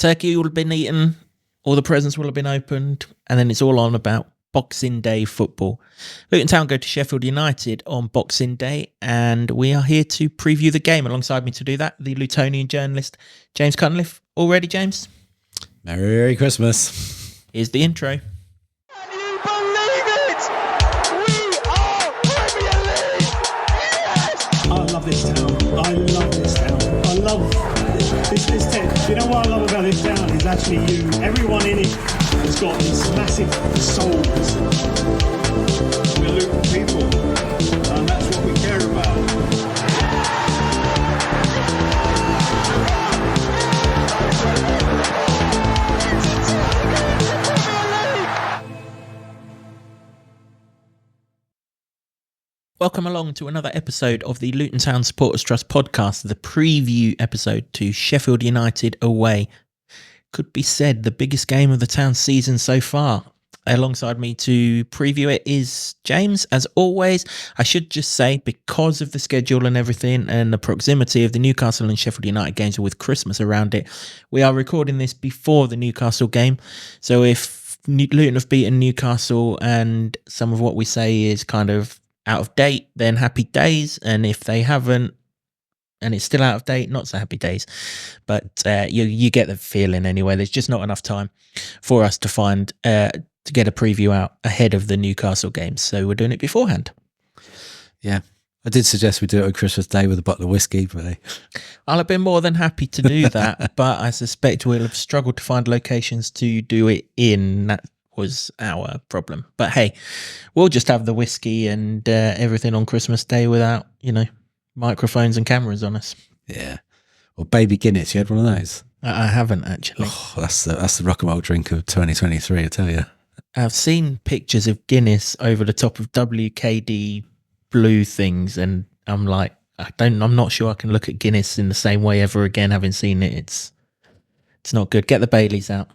turkey will have been eaten, all the presents will have been opened, and then it's all on about Boxing Day football. Luton Town go to Sheffield United on Boxing Day, and we are here to preview the game. Alongside me to do that, the Lutonian journalist James Cunliffe. All ready, James? Merry Christmas. Here's the intro. Can you believe it? We are Premier League! Yes! I love this town. I love this town. I love this town. You know what I love about this town is actually you. Everyone in it has got these massive souls. We're Luton people, and that's what we care about. Welcome along to another episode of the Luton Town Supporters Trust podcast, the preview episode to Sheffield United away. Could be said the biggest game of the town season so far. Alongside me to preview it is James, as always. I should just say, because of the schedule and everything and the proximity of the Newcastle and Sheffield United games with Christmas around it, we are recording this before the Newcastle game. So if Luton have beaten Newcastle and some of what we say is kind of out of date, then happy days. And if they haven't, and it's still out of date, not so happy days. But you get the feeling anyway. There's just not enough time for us to find to get a preview out ahead of the Newcastle games. So we're doing it beforehand. Yeah. I did suggest we do it on Christmas Day with a bottle of whiskey, but I'll have been more than happy to do that, but I suspect we'll have struggled to find locations to do it in. That was our problem. But hey, we'll just have the whiskey and everything on Christmas Day without, microphones and cameras on us. yeah. Or Baby Guinness, you had one of those? I haven't actually. Oh, that's the rock and roll drink of 2023, I tell you. I've seen pictures of Guinness over the top of WKD blue things, and I'm like, I'm not sure I can look at Guinness in the same way ever again, having seen it. It's not good. Get the Baileys out.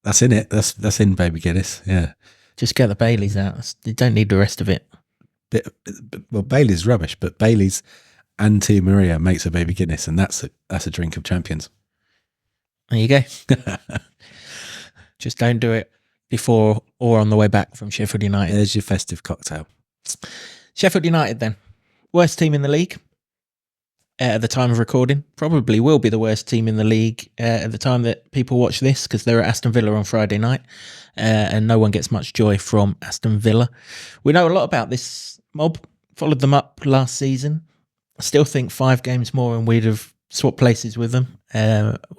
That's in it. That's in Baby Guinness, yeah. Just get the Baileys out. You don't need the rest of it. Well, Bailey's rubbish, but Bailey's Auntie Maria makes a Baby Guinness, and that's a drink of champions. There you go. Just don't do it before or on the way back from Sheffield United. There's your festive cocktail. Sheffield United then. Worst team in the league at the time of recording. Probably will be the worst team in the league at the time that people watch this, because they're at Aston Villa on Friday night, and no one gets much joy from Aston Villa. We know a lot about this mob. Followed them up last season. I still think 5 games more and we'd have swapped places with them.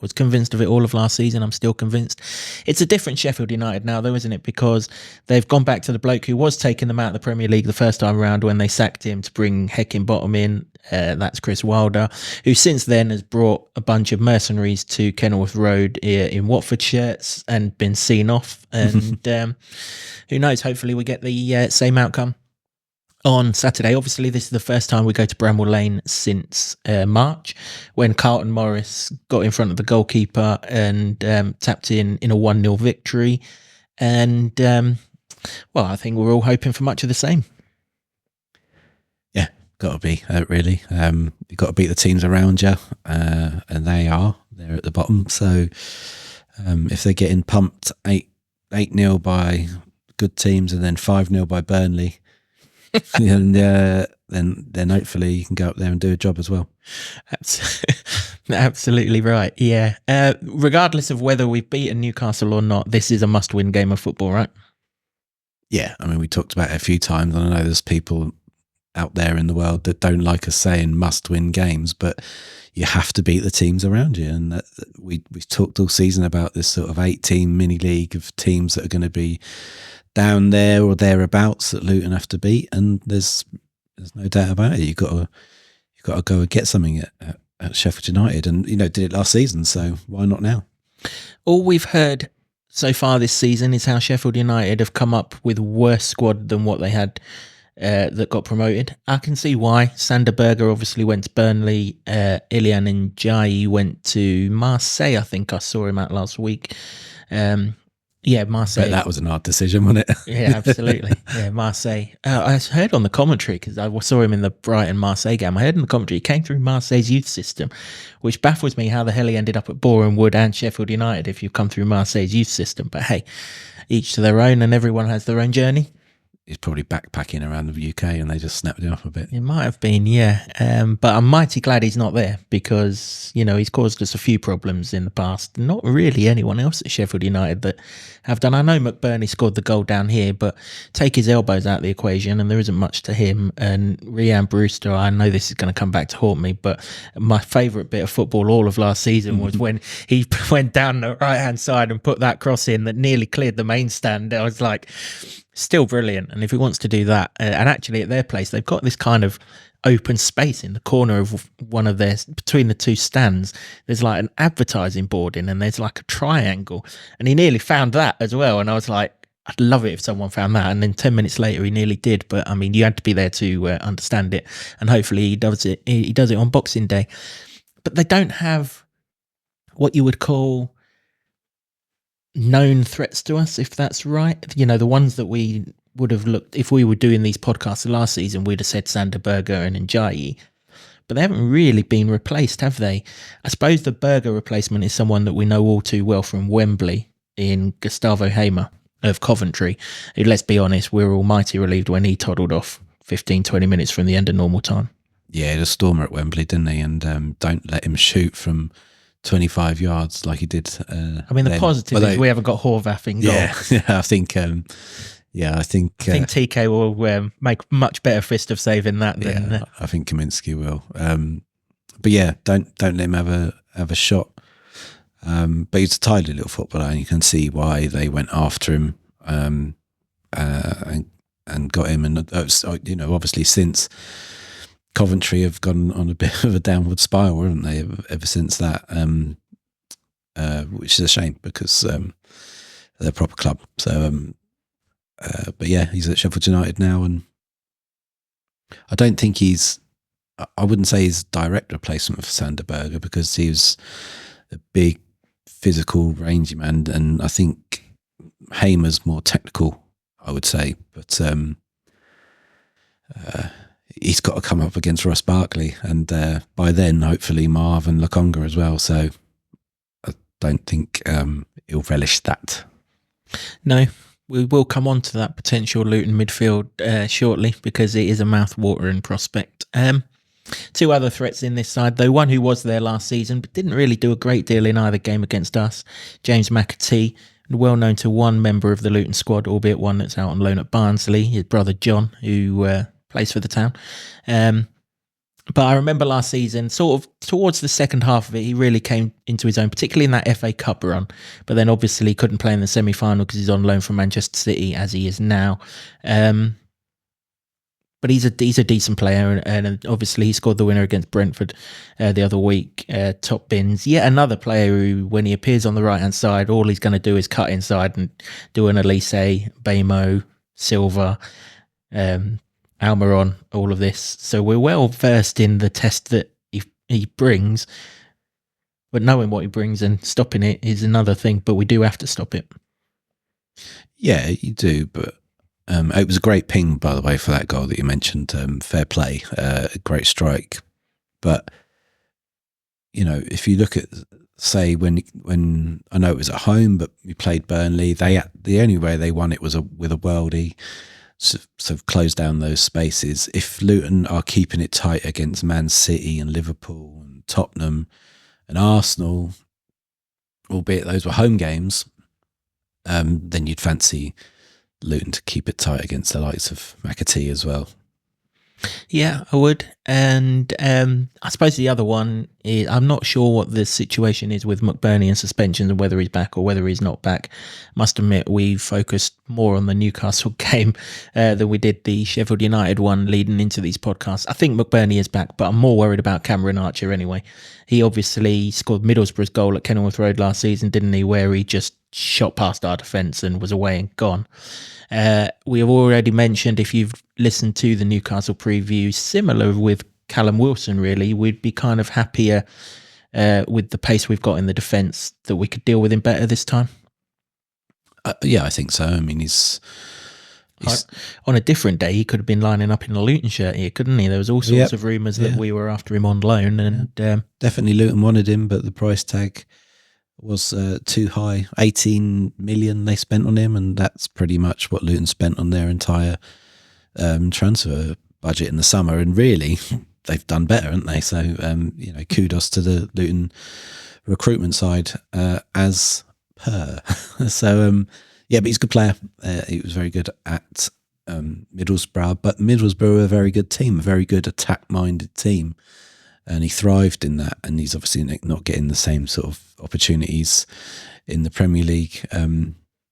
Was convinced of it all of last season. I'm still convinced. It's a different Sheffield United now, though, isn't it? Because they've gone back to the bloke who was taking them out of the Premier League the first time around when they sacked him to bring Heckingbottom in. That's Chris Wilder, who since then has brought a bunch of mercenaries to Kenilworth Road in Watford shirts and been seen off. And who knows? Hopefully we get the same outcome on Saturday. Obviously, this is the first time we go to Bramall Lane since March, when Carlton Morris got in front of the goalkeeper and tapped in a 1-0 victory. And, I think we're all hoping for much of the same. Yeah, got to be, really. You've got to beat the teams around you, and they're at the bottom. So if they're getting pumped 8-0 by good teams and then 5-0 by Burnley, and then hopefully you can go up there and do a job as well. Absolutely right. Yeah. Regardless of whether we've beaten Newcastle or not, this is a must-win game of football, right? Yeah, I mean, we talked about it a few times, and I know there's people out there in the world that don't like us saying must-win games, but you have to beat the teams around you. And we've talked all season about this sort of 8-team mini-league of teams that are going to be down there or thereabouts that Luton have to beat, and there's no doubt about it. You've got to go and get something at Sheffield United, and did it last season, so why not now? All we've heard so far this season is how Sheffield United have come up with worse squad than what they had that got promoted. I can see why. Sander Berger obviously went to Burnley. Ilian Ndiaye went to Marseille. I think I saw him out last week. Yeah, Marseille. But that was an hard decision, wasn't it? Yeah, absolutely. Yeah, Marseille. I heard on the commentary, because I saw him in the Brighton Marseille game. I heard in the commentary he came through Marseille's youth system, which baffles me how the hell he ended up at Boreham Wood and Sheffield United if you've come through Marseille's youth system. But hey, each to their own, and everyone has their own journey. He's probably backpacking around the UK and they just snapped him up a bit. It might have been, yeah. But I'm mighty glad he's not there because, he's caused us a few problems in the past. Not really anyone else at Sheffield United that have done. I know McBurney scored the goal down here, but take his elbows out of the equation and there isn't much to him. And Rhian Brewster, I know this is going to come back to haunt me, but my favourite bit of football all of last season was when he went down the right-hand side and put that cross in that nearly cleared the main stand. I was like... Still brilliant. And if he wants to do that, and actually at their place, they've got this kind of open space in the corner of one of their, between the two stands. There's like an advertising board in, and there's like a triangle. And he nearly found that as well. And I was like, I'd love it if someone found that. And then 10 minutes later, he nearly did. But I mean, you had to be there to understand it. And hopefully he does it. He does it on Boxing Day. But they don't have what you would call known threats to us, if that's right. The ones that we would have looked, if we were doing these podcasts last season, we'd have said Sander Berger and Njayi, but they haven't really been replaced, have they? I suppose the Berger replacement is someone that we know all too well from Wembley in Gustavo Hamer of Coventry, who, let's be honest, we were almighty relieved when he toddled off 15-20 minutes from the end of normal time. Yeah, the stormer at Wembley, didn't he? And don't let him shoot from 25 yards like he did. I mean, the positive is we haven't got Horvath in goal. Yeah, I think TK will make much better fist of saving that than. Yeah, I think Kaminsky will. But yeah, don't let him have a shot. But he's a tidy little footballer, and you can see why they went after him and got him. And obviously since Coventry have gone on a bit of a downward spiral, haven't they, ever since that, which is a shame because they're a proper club. So, but yeah, he's at Sheffield United now, and I don't think I wouldn't say he's direct replacement for Sander Berger because he was a big, physical, rangy man, and I think Hamer's more technical, I would say, but he's got to come up against Ross Barkley, and by then, hopefully, Marv and Lokonga as well. So I don't think he'll relish that. No, we will come on to that potential Luton midfield shortly because it is a mouth-watering prospect. Two other threats in this side, though. One who was there last season but didn't really do a great deal in either game against us, James McAtee, well known to one member of the Luton squad, albeit one that's out on loan at Barnsley, his brother John, who plays for the town. But I remember last season, sort of towards the second half of it, he really came into his own, particularly in that FA Cup run. But then obviously couldn't play in the semi-final because he's on loan from Manchester City, as he is now. But he's a decent player, and obviously he scored the winner against Brentford the other week. Top bins. Yet another player who, when he appears on the right-hand side, all he's going to do is cut inside and do an Elise, Bamo, Silva, Almiron, all of this. So we're well versed in the test that he brings, but knowing what he brings and stopping it is another thing, but we do have to stop it. Yeah, you do, but it was a great ping, by the way, for that goal that you mentioned. Fair play, great strike. But, if you look at, say, when I know it was at home, but we played Burnley, the only way they won it was with a worldie. Sort of close down those spaces. If Luton are keeping it tight against Man City and Liverpool and Tottenham and Arsenal, albeit those were home games, then you'd fancy Luton to keep it tight against the likes of McAtee as well. Yeah, I would. And I suppose the other one is, I'm not sure what the situation is with McBurney and suspensions and whether he's back or whether he's not back. Must admit, we focused more on the Newcastle game than we did the Sheffield United one leading into these podcasts. I think McBurney is back, but I'm more worried about Cameron Archer anyway. He obviously scored Middlesbrough's goal at Kenilworth Road last season, didn't he, where he just shot past our defence and was away and gone. We have already mentioned, if you've listened to the Newcastle preview, similar with Callum Wilson, really, we'd be kind of happier with the pace we've got in the defence that we could deal with him better this time. Yeah, I think so. I mean, he's On a different day, he could have been lining up in a Luton shirt here, couldn't he? There was all sorts Yep. of rumours that Yeah. we were after him on loan, and definitely Luton wanted him, but the price tag was too high. 18 million they spent on him, and that's pretty much what Luton spent on their entire transfer budget in the summer. And really, they've done better, haven't they? So, kudos to the Luton recruitment side as per. So, but he's a good player. He was very good at Middlesbrough, but Middlesbrough are a very good team, a very good attack-minded team. And he thrived in that, and he's obviously not getting the same sort of opportunities in the Premier League.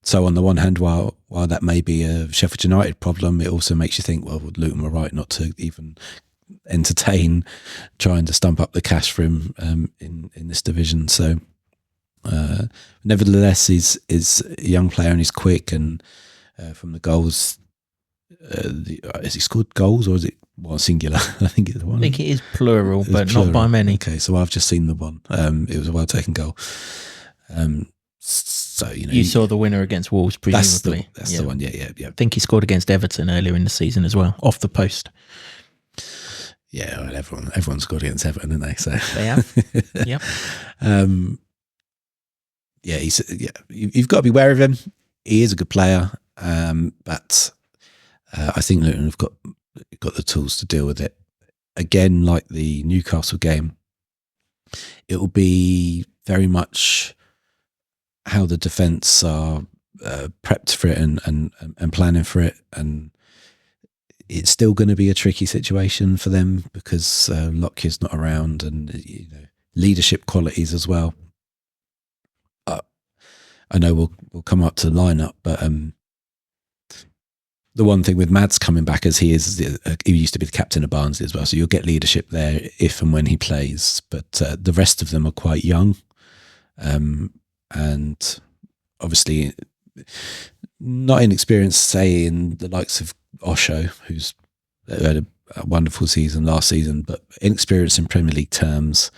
So on the one hand, while that may be a Sheffield United problem, it also makes you think, well, Luton were right not to even entertain trying to stump up the cash for him in this division. So nevertheless, he's a young player and he's quick, and from the goals, has he scored goals or is it singular? I think it's one. I think it is plural, but plural. not by many. Okay, so I've just seen the one. It was a well taken goal. So you saw the winner against Wolves, presumably. That's the one. Yeah. I think he scored against Everton earlier in the season as well, off the post. Yeah, well, everyone scored against Everton, didn't they? So they have. Yep. You've got to be wary of him. He is a good player, but I think Luton have got the tools to deal with it. Again, like the Newcastle game, it will be very much how the defence are prepped for it and planning for it, and it's still going to be a tricky situation for them because Lockyer's not around, and leadership qualities as well. I know we'll come up to the lineup, but the one thing with Mads coming back is he used to be the captain of Barnsley as well, so you'll get leadership there if and when he plays. But the rest of them are quite young, and obviously not inexperienced, say in the likes of Osho, who's had a wonderful season last season, but inexperienced in Premier League terms.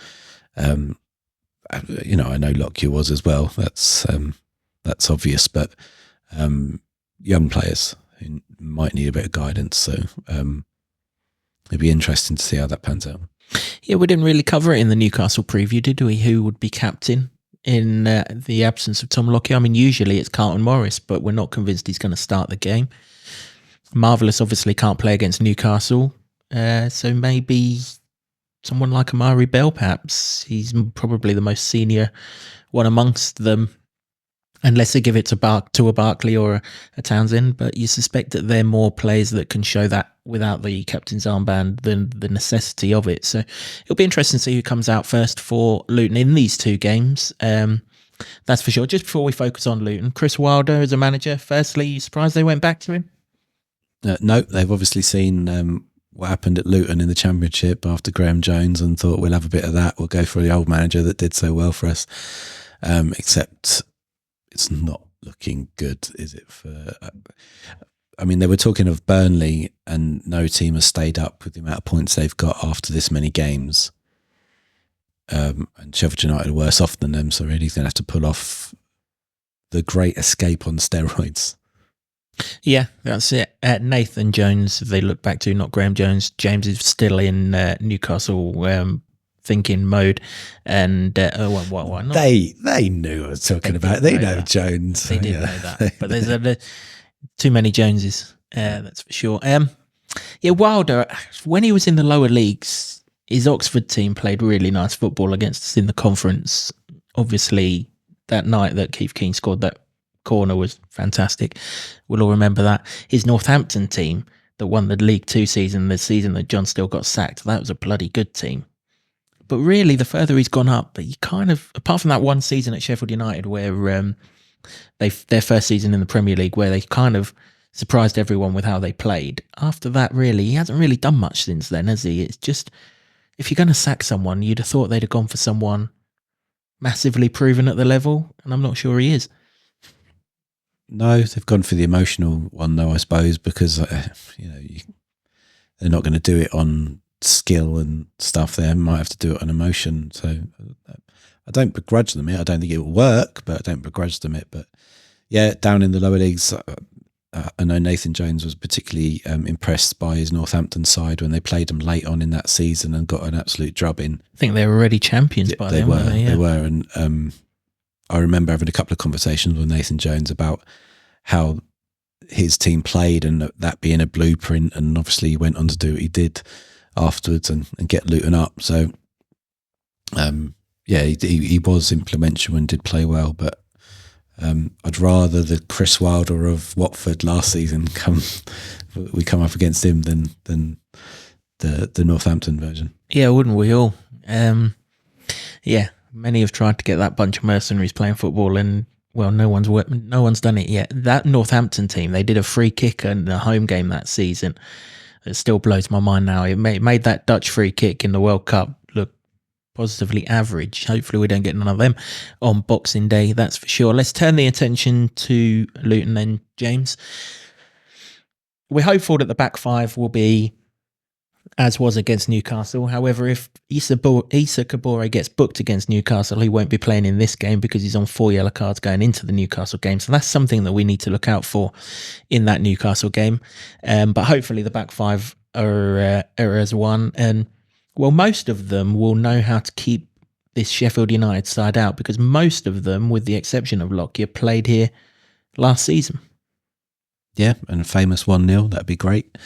I know Lockyer was as well. That's obvious, but young players who might need a bit of guidance. So it'd be interesting to see how that pans out. Yeah, we didn't really cover it in the Newcastle preview, did we? Who would be captain in the absence of Tom Lockyer? I mean, usually it's Carlton Morris, but we're not convinced he's going to start the game. Marvellous obviously can't play against Newcastle, so maybe someone like Amari Bell, perhaps. He's probably the most senior one amongst them, unless they give it to a Barkley or a Townsend. But you suspect that they're more players that can show that without the captain's armband than the necessity of it. So it'll be interesting to see who comes out first for Luton in these two games. That's for sure. Just before we focus on Luton, Chris Wilder as a manager, firstly, you surprised they went back to him? No, they've obviously seen what happened at Luton in the Championship after Graham Jones and thought, we'll have a bit of that. We'll go for the old manager that did so well for us. Except it's not looking good, is it? They were talking of Burnley, and no team has stayed up with the amount of points they've got after this many games. And Sheffield United are worse off than them, so really he's going to have to pull off the great escape on steroids. Yeah, that's it. Nathan Jones, they look back to, not Graham Jones. James is still in Newcastle thinking mode, and why not? They knew what I was talking about. They know that. Jones. They didn't know that, but there's too many Joneses. That's for sure. Wilder, when he was in the lower leagues, his Oxford team played really nice football against us in the conference. Obviously, that night that Keith Keane scored that corner was fantastic. We'll all remember that. His Northampton team that won the League Two season, the season that John Still got sacked, that was a bloody good team. But really, the further he's gone up, he kind of, apart from that one season at Sheffield United where their first season in the Premier League, where they kind of surprised everyone with how they played. After that, really, he hasn't really done much since then, has he? It's just, if you're going to sack someone, you'd have thought they'd have gone for someone massively proven at the level, and I'm not sure he is. No, they've gone for the emotional one, though, I suppose, because they're not going to do it on skill and stuff. They might have to do it on emotion. So I don't begrudge them it. I don't think it will work, but I don't begrudge them it. But Yeah, down in the lower leagues, I know Nathan Jones was particularly impressed by his Northampton side when they played them late on in that season and got an absolute drubbing. I think they were already champions by then, weren't they? Yeah. They were, and I remember having a couple of conversations with Nathan Jones about how his team played and that being a blueprint, and obviously he went on to do what he did afterwards and get Luton up. So, he was influential and did play well, but I'd rather the Chris Wilder of Watford last season come up against him than the Northampton version. Yeah, wouldn't we all? Many have tried to get that bunch of mercenaries playing football, and well, no one's done it yet. That Northampton team, they did a free kick in the home game that season. It still blows my mind now. It made that Dutch free kick in the World Cup look positively average. Hopefully we don't get none of them on Boxing Day, that's for sure. Let's turn the attention to Luton then, James. We're hopeful that the back five will be as was against Newcastle. However, if Issa Kabore gets booked against Newcastle, he won't be playing in this game because he's on 4 yellow cards going into the Newcastle game. So that's something that we need to look out for in that Newcastle game. But hopefully the back five are as one. And well, most of them will know how to keep this Sheffield United side out, because most of them, with the exception of Lockyer, played here last season. Yeah, and a famous 1-0, that'd be great.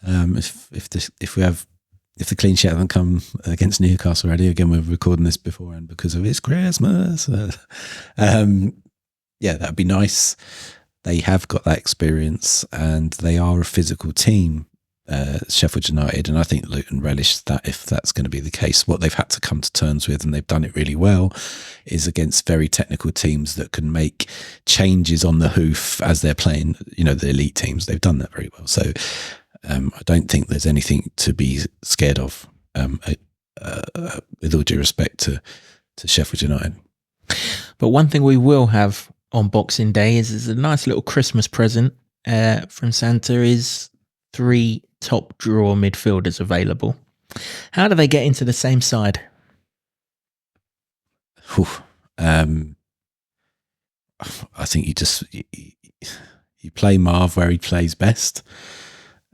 If the clean sheet hasn't come against Newcastle already, again, we're recording this beforehand because of it's Christmas. That'd be nice. They have got that experience and they are a physical team, Sheffield United, and I think Luton relish that if that's going to be the case. What they've had to come to terms with, and they've done it really well, is against very technical teams that can make changes on the hoof as they're playing, the elite teams. They've done that very well. So I don't think there's anything to be scared of, with all due respect to Sheffield United. But one thing we will have on Boxing Day is a nice little Christmas present from Santa is 3 top draw midfielders available. How do they get into the same side? I think you play Marv where he plays best.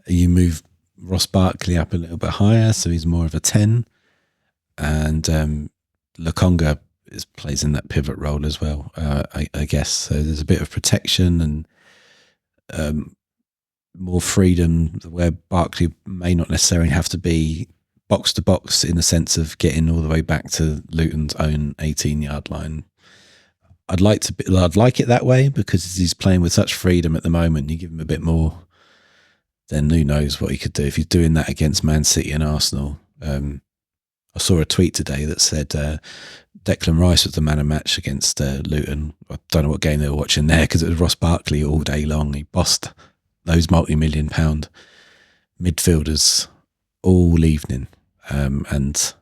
You move Ross Barkley up a little bit higher, so he's more of a 10. And Lokonga plays in that pivot role as well, I guess. So there's a bit of protection and more freedom where Barkley may not necessarily have to be box to box in the sense of getting all the way back to Luton's own 18-yard line. I'd like it that way because he's playing with such freedom at the moment. You give him a bit more, then who knows what he could do if he's doing that against Man City and Arsenal. I saw a tweet today that said Declan Rice was the man of match against Luton. I don't know what game they were watching there because it was Ross Barkley all day long. He bossed those multi-million-pound midfielders all evening, and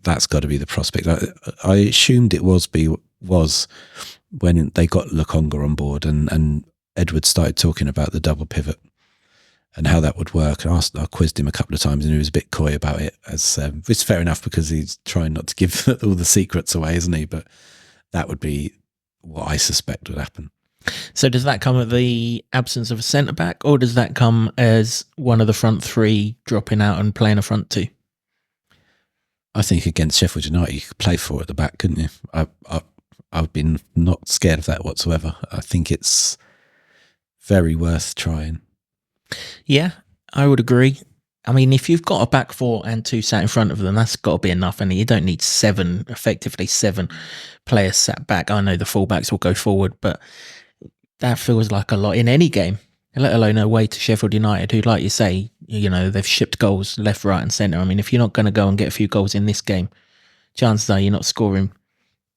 that's got to be the prospect. I assumed it was when they got Lokonga on board and Edwards started talking about the double pivot and how that would work. I quizzed him a couple of times and he was a bit coy about it, as it's fair enough because he's trying not to give all the secrets away, isn't he? But that would be what I suspect would happen. So does that come at the absence of a centre-back, or does that come as one of the front three dropping out and playing a front two? I think against Sheffield United, you could play 4 at the back, couldn't you? I've been not scared of that whatsoever. I think it's very worth trying. Yeah, I would agree. I mean, if you've got a back 4 and 2 sat in front of them, that's got to be enough. And you don't need effectively 7 players sat back. I know the fullbacks will go forward, but that feels like a lot in any game, let alone away to Sheffield United, who, like you say, they've shipped goals left, right and centre. I mean, if you're not going to go and get a few goals in this game, chances are you're not scoring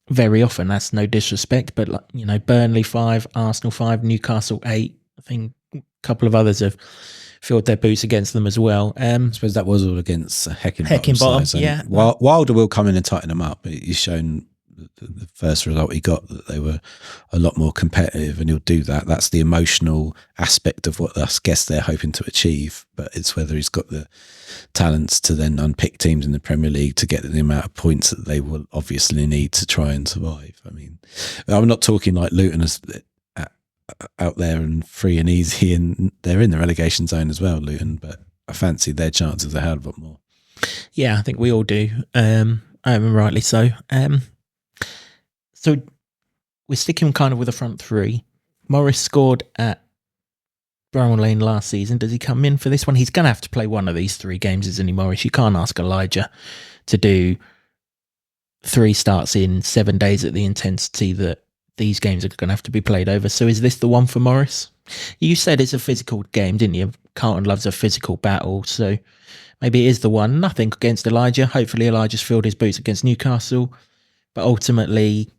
very often. That's no disrespect, but Burnley 5, Arsenal 5, Newcastle 8. I think a couple of others have filled their boots against them as well. I suppose that was all against Heckingbottom. Heckingbottom, yeah. Wilder will come in and tighten them up. He's shown the first result he got, that they were a lot more competitive, and he'll do that. That's the emotional aspect of what I guess they're hoping to achieve, but it's whether he's got the talents to then unpick teams in the Premier League to get the amount of points that they will obviously need to try and survive. I mean, I'm not talking like Luton as out there and free and easy, and they're in the relegation zone as well, Luton, but I fancy their chances a hell of a lot more. Yeah, I think we all do. Rightly so. So we're sticking kind of with the front three. Morris scored at Bramall Lane last season. Does he come in for this one? He's going to have to play one of these 3 games, isn't he, Morris? You can't ask Elijah to do 3 starts in 7 days at the intensity that these games are going to have to be played over. So is this the one for Morris? You said it's a physical game, didn't you? Carlton loves a physical battle, so maybe it is the one. Nothing against Elijah. Hopefully Elijah's filled his boots against Newcastle. But ultimately,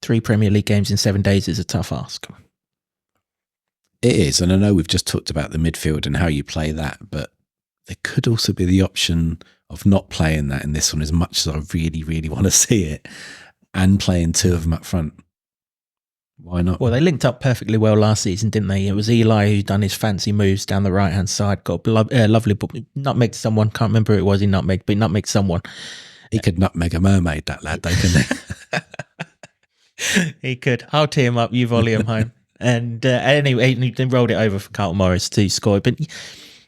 3 Premier League games in 7 days is a tough ask. It is, and I know we've just talked about the midfield and how you play that, but there could also be the option of not playing that in this one as much as I really, really want to see it, and playing 2 of them up front. Why not? Well, they linked up perfectly well last season, didn't they? It was Eli who done his fancy moves down the right-hand side, got a lovely nutmegged someone, can't remember who it was he nutmegged, but he nutmegged someone. He could nutmeg a mermaid, that lad, though, couldn't he? He could. I'll tee him up, you volley him home. And anyway, he then rolled it over for Carlton Morris to score. But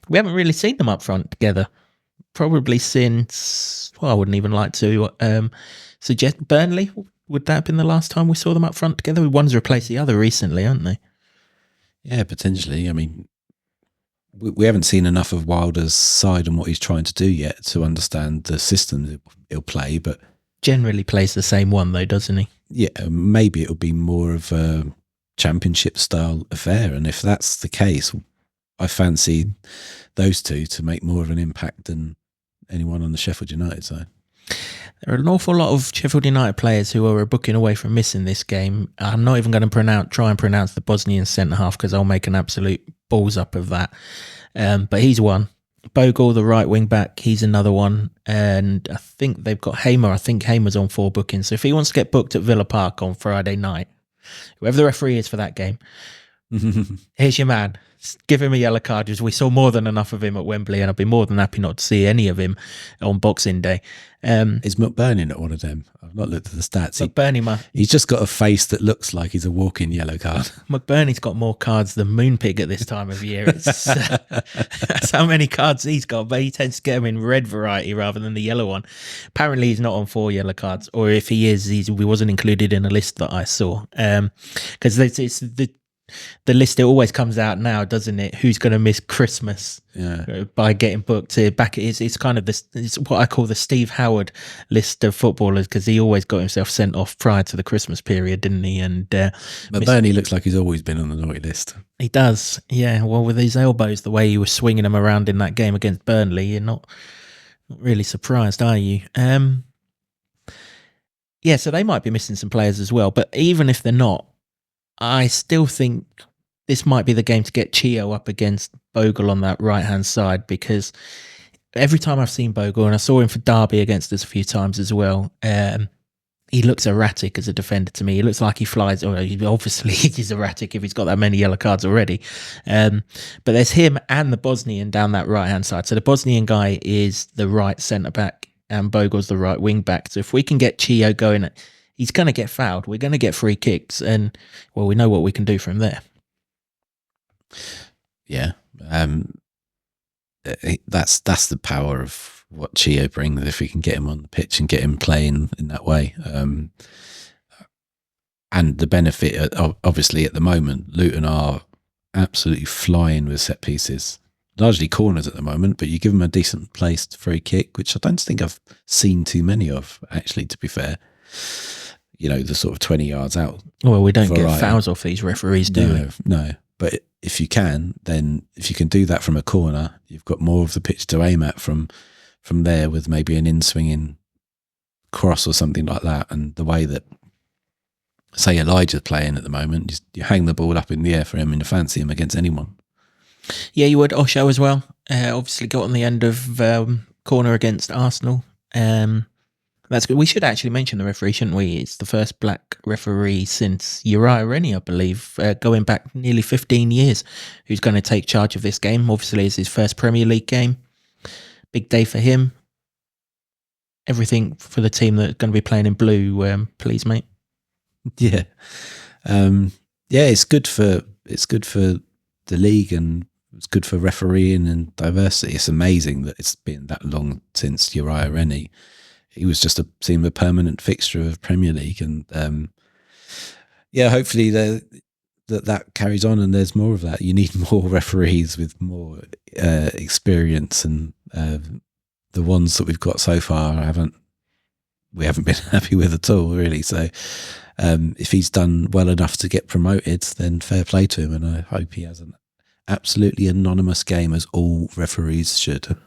we haven't really seen them up front together. Probably since, well, I wouldn't even like to suggest Burnley. Would that have been the last time we saw them up front together? One's replaced the other recently, haven't they? Yeah, potentially. I mean, we haven't seen enough of Wilder's side and what he's trying to do yet to understand the system he'll play, but generally plays the same one though, doesn't he? Yeah, maybe it'll be more of a championship style affair, and if that's the case, I fancy those 2 to make more of an impact than anyone on the Sheffield United side. There are an awful lot of Sheffield United players who are booking away from missing this game. I'm not even going to try and pronounce the Bosnian centre-half because I'll make an absolute balls up of that. But he's one. Bogle, the right wing-back, he's another one. And I think they've got Hamer. I think Hamer's on 4 bookings. So if he wants to get booked at Villa Park on Friday night, whoever the referee is for that game, here's your man. Give him a yellow card, because we saw more than enough of him at Wembley, and I'd be more than happy not to see any of him on Boxing Day. Is McBurney not one of them? I've not looked at the stats. He's just got a face that looks like he's a walking yellow card. McBurney's got more cards than Moonpig at this time of year. It's that's how many cards he's got, but he tends to get them in red variety rather than the yellow one. Apparently he's not on 4 yellow cards, or if he is, he wasn't included in a list that I saw. Because it's the list, it always comes out now, doesn't it? Who's going to miss Christmas by getting booked? It's kind of this. It's what I call the Steve Howard list of footballers, because he always got himself sent off prior to the Christmas period, didn't he? And Burnley looks like he's always been on the naughty list. He does, yeah. Well, with his elbows, the way he was swinging them around in that game against Burnley, you're not really surprised, are you? Yeah, so they might be missing some players as well. But even if they're not, I still think this might be the game to get Chio up against Bogle on that right-hand side, because every time I've seen Bogle, and I saw him for Derby against us a few times as well, he looks erratic as a defender to me. He looks like he flies, or obviously he's erratic if he's got that many yellow cards already. But there's him and the Bosnian down that right-hand side. So the Bosnian guy is the right centre-back and Bogle's the right wing-back. So if we can get Chio going, he's going to get fouled. We're going to get free kicks, and well, we know what we can do from there. Yeah, that's the power of what Chio brings. If we can get him on the pitch and get him playing in that way, and the benefit, obviously, at the moment, Luton are absolutely flying with set pieces. Largely corners at the moment, but you give them a decent placed free kick, which I don't think I've seen too many of, actually, to be fair. You know, the sort of 20 yards out. Well, we don't get fouls off these referees, do we? No. But if you can, then if you can do that from a corner, you've got more of the pitch to aim at from there, with maybe an in-swinging cross or something like that. And the way that, say, Elijah's playing at the moment, you hang the ball up in the air for him and you fancy him against anyone. Yeah, you would. Osho as well. Obviously got on the end of corner against Arsenal. That's good. We should actually mention the referee, shouldn't we? It's the first black referee since Uriah Rennie, I believe, going back nearly 15 years, who's going to take charge of this game. Obviously, it's his first Premier League game. Big day for him. Everything for the team that's going to be playing in blue, please, mate. Yeah. It's good for the league, and it's good for refereeing and diversity. It's amazing that it's been that long since Uriah Rennie. He was just seemed a permanent fixture of Premier League, and hopefully that carries on, and there's more of that. You need more referees with more experience, and the ones that we've got so far we haven't been happy with at all, really. So if he's done well enough to get promoted, then fair play to him, and I hope he has an absolutely anonymous game, as all referees should.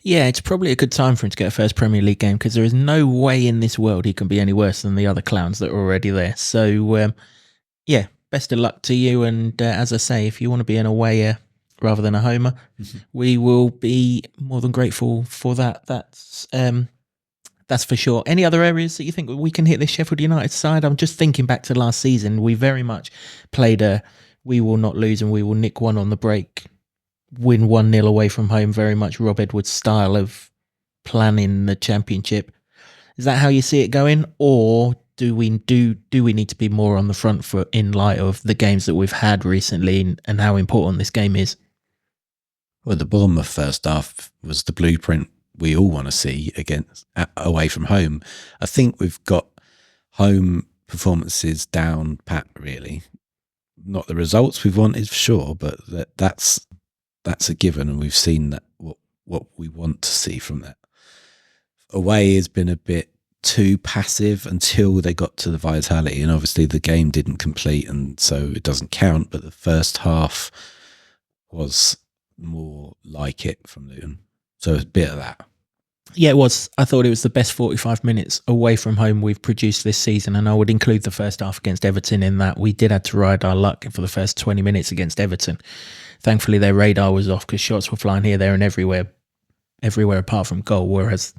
Yeah, it's probably a good time for him to get a first Premier League game, because there is no way in this world he can be any worse than the other clowns that are already there. So, best of luck to you. And as I say, if you want to be an awayer rather than a homer, we will be more than grateful for that. That's for sure. Any other areas that you think we can hit this Sheffield United side? I'm just thinking back to last season. We very much played a we will not lose and we will nick one on the break, win 1-0 away from home, very much Rob Edwards' style of planning the Championship. Is that how you see it going? Or do we need to be more on the front foot in light of the games that we've had recently and how important this game is? Well, the Bournemouth first half was the blueprint we all want to see away from home. I think we've got home performances down pat, really. Not the results we've wanted for sure, but that's a given, and we've seen that what we want to see from that. Away has been a bit too passive until they got to the vitality, and obviously the game didn't complete, and so it doesn't count, but the first half was more like it from Luton. So it's a bit of that. Yeah, it was. I thought it was the best 45 minutes away from home we've produced this season, and I would include the first half against Everton in that. We did have to ride our luck for the first 20 minutes against Everton. Thankfully, their radar was off because shots were flying here, there and everywhere apart from goal, whereas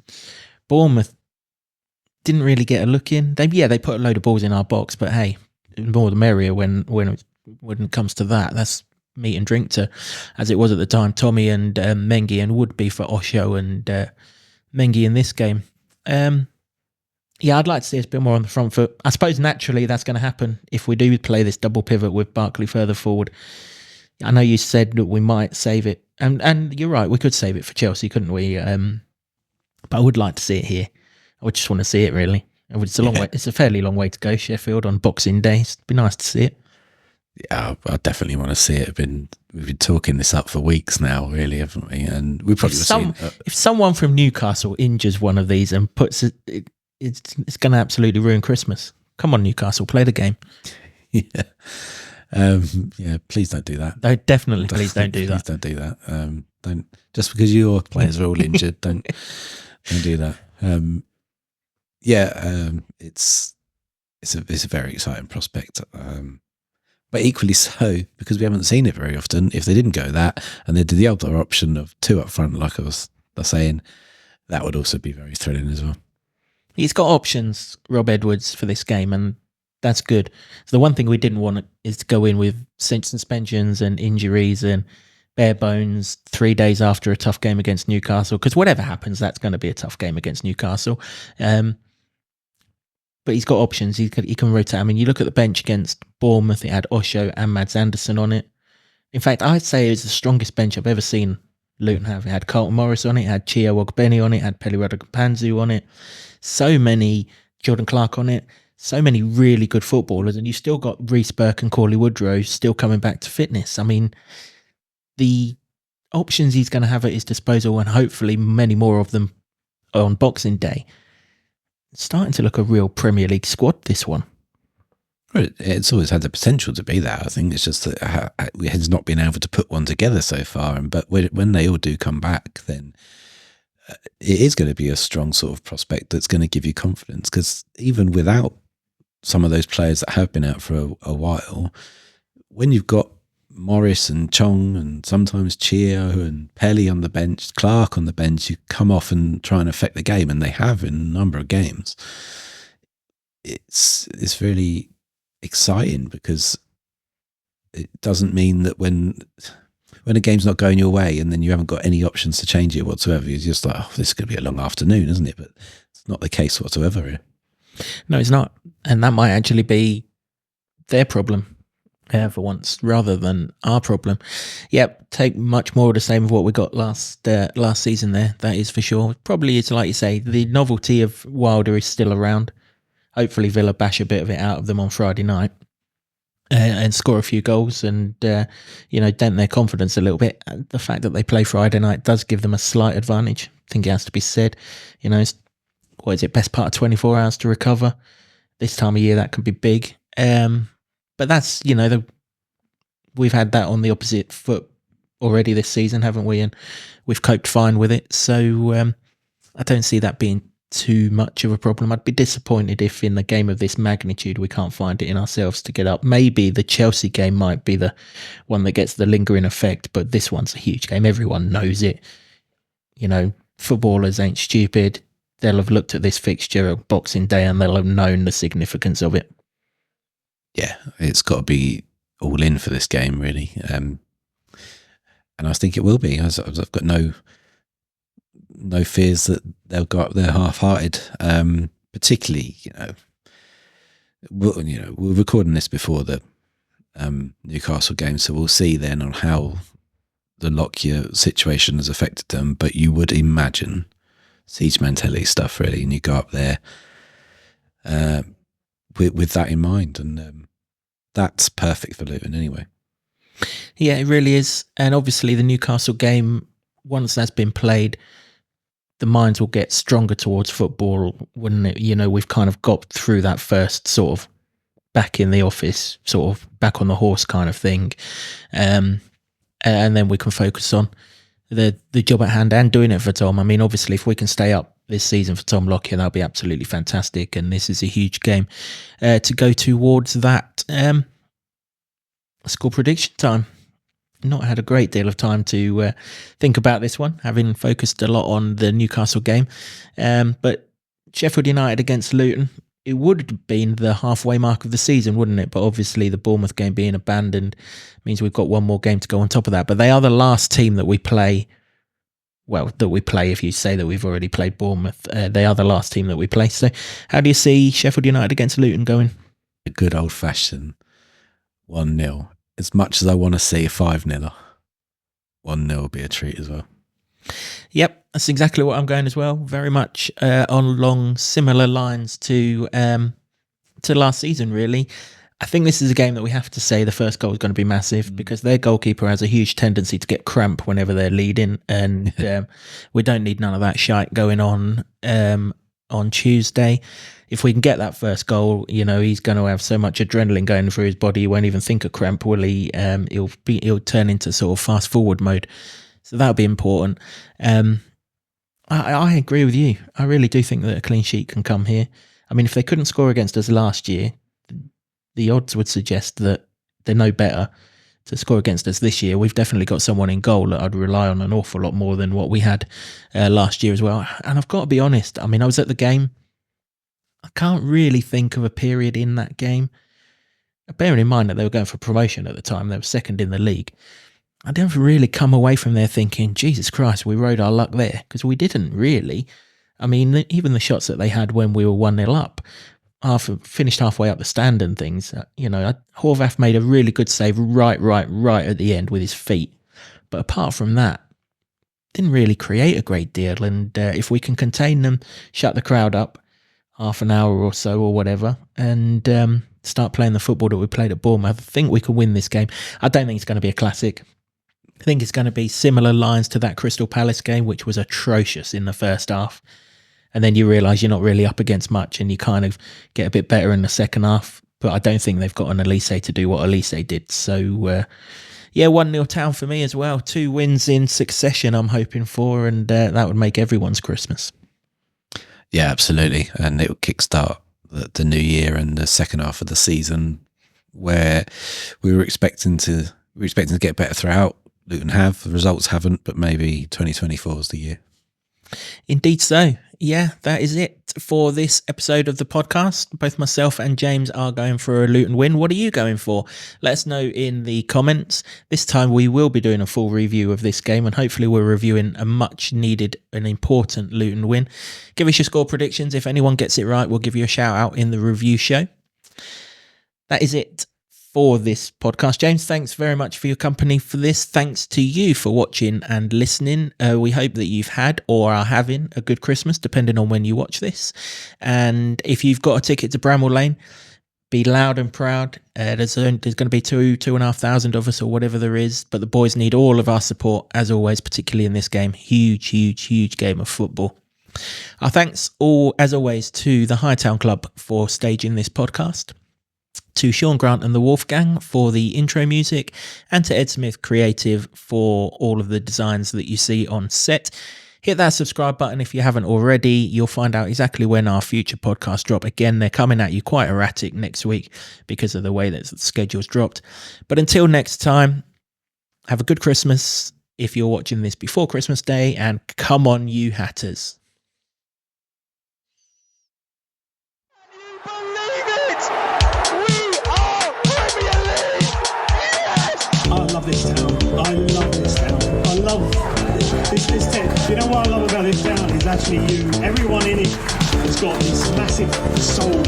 Bournemouth didn't really get a look in. They put a load of balls in our box, but hey, more the merrier when it comes to that. That's meat and drink to, as it was at the time, Tommy and Mengi, and would be for Osho and Mengi in this game. I'd like to see us a bit more on the front foot. I suppose naturally that's going to happen if we do play this double pivot with Barkley further forward. I know you said that we might save it, and you're right, we could save it for Chelsea, couldn't we? But I would like to see it here. I would just want to see it, really. It's a long way. It's a fairly long way to go, Sheffield, on Boxing Day. It'd be nice to see it. Yeah, I definitely want to see it. We've been talking this up for weeks now, really, haven't we? And we probably if someone from Newcastle injures one of these and puts it's going to absolutely ruin Christmas. Come on, Newcastle, play the game. Yeah. Please don't do that. No, definitely, please don't do that. Please don't do that. Don't, just because your players are all injured, don't do that. It's a very exciting prospect. But equally so, because we haven't seen it very often. If they didn't go that, and they did the other option of 2 up front, like I was saying, that would also be very thrilling as well. He's got options, Rob Edwards, for this game, and that's good. So the one thing we didn't want is to go in with suspensions and injuries and bare bones 3 days after a tough game against Newcastle, because whatever happens, that's going to be a tough game against Newcastle. But he's got options. He can rotate. I mean, you look at the bench against Bournemouth, it had Osho and Mads Anderson on it. In fact, I'd say it was the strongest bench I've ever seen Luton have. It had Carlton Morris on it, it had Chio Ogbeni on it, it had Pelirada Panzu on it. So many, Jordan Clark on it. So many really good footballers, and you still got Reece Burke and Corley Woodrow still coming back to fitness. I mean, the options he's going to have at his disposal, and hopefully many more of them on Boxing Day, it's starting to look a real Premier League squad, this one. Well, it's always had the potential to be that. I think it's just that it has not been able to put one together so far. But when they all do come back, then it is going to be a strong sort of prospect that's going to give you confidence. Because even without some of those players that have been out for a while, when you've got Morris and Chong and sometimes Chio and Pelly on the bench, Clark on the bench, you come off and try and affect the game, and they have in a number of games. It's really exciting because it doesn't mean that when a game's not going your way and then you haven't got any options to change it whatsoever, you're just like, oh, this is going to be a long afternoon, isn't it? But it's not the case whatsoever here. No, it's not. And that might actually be their problem for once, rather than our problem. Yep, take much more of the same of what we got last season there, that is for sure. Probably it's like you say, the novelty of Wilder is still around. Hopefully Villa bash a bit of it out of them on Friday night and score a few goals and, dent their confidence a little bit. The fact that they play Friday night does give them a slight advantage. I think it has to be said. What is it, best part of 24 hours to recover? This time of year, that can be big. But that's, we've had that on the opposite foot already this season, haven't we? And we've coped fine with it. So I don't see that being too much of a problem. I'd be disappointed if in a game of this magnitude we can't find it in ourselves to get up. Maybe the Chelsea game might be the one that gets the lingering effect, but this one's a huge game. Everyone knows it. Footballers ain't stupid. They'll have looked at this fixture at Boxing Day and they'll have known the significance of it. Yeah, it's got to be all in for this game, really. And I think it will be. I've got no fears that they'll go up there half-hearted. Particularly, we're recording this before the Newcastle game, so we'll see then on how the Lockyer situation has affected them. But you would imagine siege mentality stuff, really, and you go up there with that in mind, and that's perfect for Luton anyway. Yeah, it really is. And obviously the Newcastle game, once that's been played, the minds will get stronger towards football, wouldn't it? We've kind of got through that first sort of back in the office, sort of back on the horse kind of thing. And then we can focus on the job at hand and doing it for Tom. I mean, obviously, if we can stay up this season for Tom Lockyer, that'll be absolutely fantastic. And this is a huge game to go towards that. Score prediction time. Not had a great deal of time to think about this one, having focused a lot on the Newcastle game. But Sheffield United against Luton, it would have been the halfway mark of the season, wouldn't it? But obviously the Bournemouth game being abandoned means we've got one more game to go on top of that. But they are the last team that we play. Well, that we play, if you say that we've already played Bournemouth. They are the last team that we play. So how do you see Sheffield United against Luton going? A good old-fashioned 1-0. As much as I want to see a 5-0, 1-0 will be a treat as well. Yep, that's exactly what I'm going as well. Very much along similar lines to last season, really. I think this is a game that we have to say the first goal is going to be massive because their goalkeeper has a huge tendency to get cramp whenever they're leading, and we don't need none of that shite going on Tuesday. If we can get that first goal, he's going to have so much adrenaline going through his body, he won't even think of cramp, will he? He'll turn into sort of fast forward mode. So that'll be important. I agree with you. I really do think that a clean sheet can come here. I mean, if they couldn't score against us last year, the odds would suggest that they're no better to score against us this year. We've definitely got someone in goal that I'd rely on an awful lot more than what we had last year as well. And I've got to be honest, I mean, I was at the game. I can't really think of a period in that game, bearing in mind that they were going for promotion at the time. They were second in the league. I didn't really come away from there thinking, Jesus Christ, we rode our luck there, because we didn't really. I mean, even the shots that they had when we were 1-0 up, finished halfway up the stand and things, Horvath made a really good save right at the end with his feet. But apart from that, didn't really create a great deal. And if we can contain them, shut the crowd up, half an hour or so or whatever, and start playing the football that we played at Bournemouth, I think we can win this game. I don't think it's going to be a classic. I think it's going to be similar lines to that Crystal Palace game, which was atrocious in the first half. And then you realise you're not really up against much and you kind of get a bit better in the second half. But I don't think they've got an Elise to do what Elise did. So, 1-0 Town for me as well. 2 wins in succession I'm hoping for, and that would make everyone's Christmas. Yeah, absolutely. And it will kickstart the new year and the second half of the season, where we were expecting to we're expecting to get better throughout. Luton have, the results haven't, but maybe 2024 is the year. Indeed so. Yeah, that is it for this episode of the podcast. Both myself and James are going for a Luton win. What are you going for? Let us know in the comments. This time we will be doing a full review of this game, and hopefully we're reviewing a much needed and important Luton win. Give us your score predictions. If anyone gets it right, we'll give you a shout out in the review show. That is it for this podcast. James, thanks very much for your company for this. Thanks to you for watching and listening. We hope that you've had or are having a good Christmas, depending on when you watch this. And if you've got a ticket to Bramall Lane, be loud and proud. There's going to be 2,500 of us or whatever there is, but the boys need all of our support, as always, particularly in this game. Huge game of football. Our thanks all, as always, to the Hightown Club for staging this podcast, to Sean Grant and the Wolfgang for the intro music, and to Ed Smith Creative for all of the designs that you see on set. Hit that subscribe button if you haven't already. You'll find out exactly when our future podcasts drop. Again, they're coming at you quite erratic next week because of the way that the schedule's dropped. But until next time, have a good Christmas if you're watching this before Christmas Day, and come on, you Hatters. I love this town. I love this town. I love this town. You know what I love about this town is actually you. Everyone in it has got this massive soul.